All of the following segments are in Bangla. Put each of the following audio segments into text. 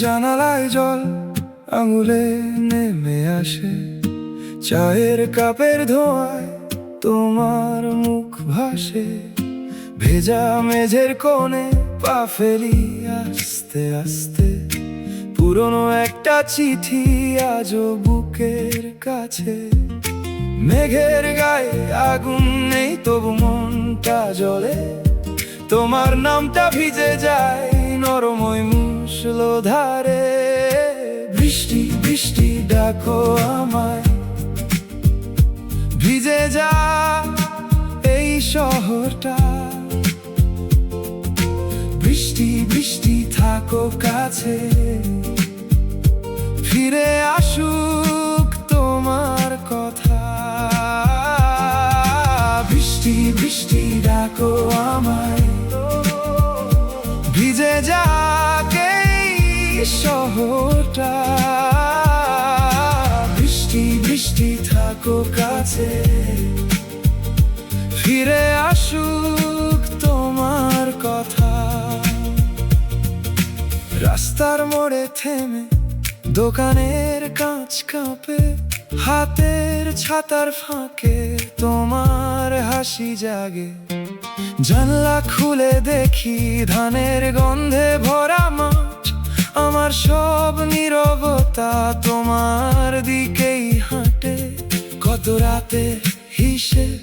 জানালায় জল আঙুলে নেমে আসে, চায়ের কাপের ধোঁয়ায় তোমার মুখ ভাসে। ভেজা মেঝের কোণে পা ফেলি আস্তে আস্তে, পুরনো একটা চিঠি আজও বুকের কাছে। মেঘের গায়ে আগুন নেই তবু মনটা জ্বলে, তোমার নামটা ভিজে যায় নরম ওই মুষলধারে। বৃষ্টি বৃষ্টি ডাকো আমায়, ভিজে যা এই শহরটা। বৃষ্টি বৃষ্টি থাকো কাছে, ফিরে আসুক তোমার কথা। বৃষ্টি বৃষ্টি ডাকো আমায়, ভিজে যাক এই শহরটা। বৃষ্টি বৃষ্টি থাকো কাছে, ফিরে আসুক তোমার কথা। রাস্তার মোড়ে থেমে দোকানের কাঁচ কাঁপে, হাতের ছাতার ফাঁকে তোমার হাসি জাগে। জানলা খুলে দেখি ধানের গন্ধে ভরা মাঠ, আমার সব নীরবতা তোমার দিকেই হাঁটে। কত রাতে হিসেব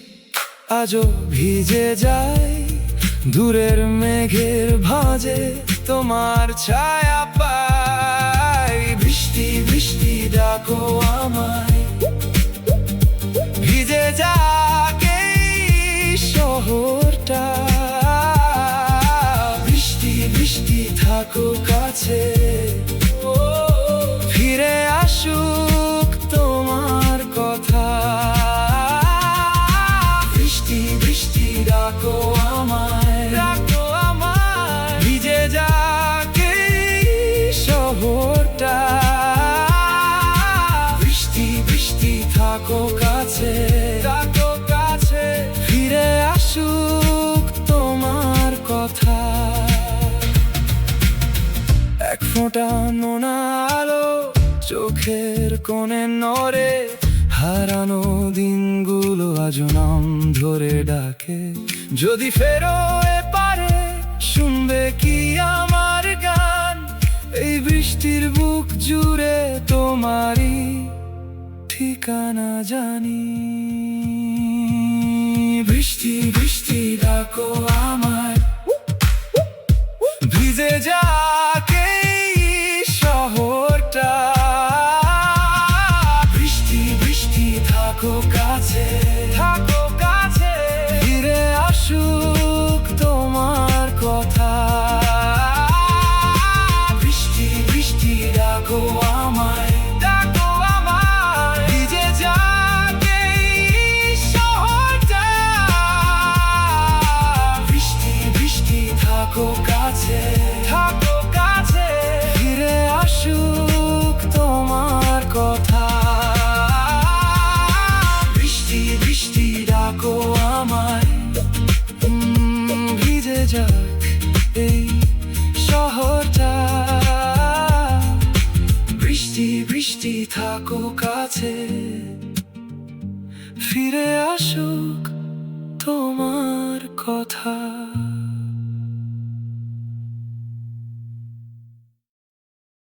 আজও ভিজে যায়, দূরের মেঘের ভাঁজে তোমার ছায়া পাই। বৃষ্টি বৃষ্টি ডাকো আমায়, ভিজে যাক এই শহরটা। বৃষ্টি বৃষ্টি থাকো কাছে, ফিরে আসুক তোমার কথা। বৃষ্টি বৃষ্টি ডাকো আমায়, ডাকো আমায়, ভিজে যাক এই শহরটা। বৃষ্টি বৃষ্টি থাকো কাছে, থাকো কাছে, ফিরে আসুক তোমার কথা। এক ফোঁটা নোনা আলো চোখের কোণে নড়ে, হারানো দিনগুলো আজও নাম ধরে ডাকে। যদি ফেরো এপারে শুনবে কি আমার গান, এই বৃষ্টির বুক জুড়ে তোমারই ঠিকানা জানি। বৃষ্টি বৃষ্টি ডাকো আমায়, ভিজে যাক এই শহরটা। বৃষ্টি বৃষ্টি থাকো কাছে, থাকো কাছে, ফিরে আসুক তোমার কথা। বৃষ্টি বৃষ্টি ডাকো আমায়, ডাকো আমায়, ভিজে যাক এই শহরটা। বৃষ্টি বৃষ্টি থাকো কাছে, থাকো কাছে, ফিরে আসুক তোমার কথা। বৃষ্টি বৃষ্টি ডাকো আমায়, ভিজে যাক এই শহরটা। বৃষ্টি বৃষ্টি থাকো কাছে, ফিরে আসুক তোমার কথা।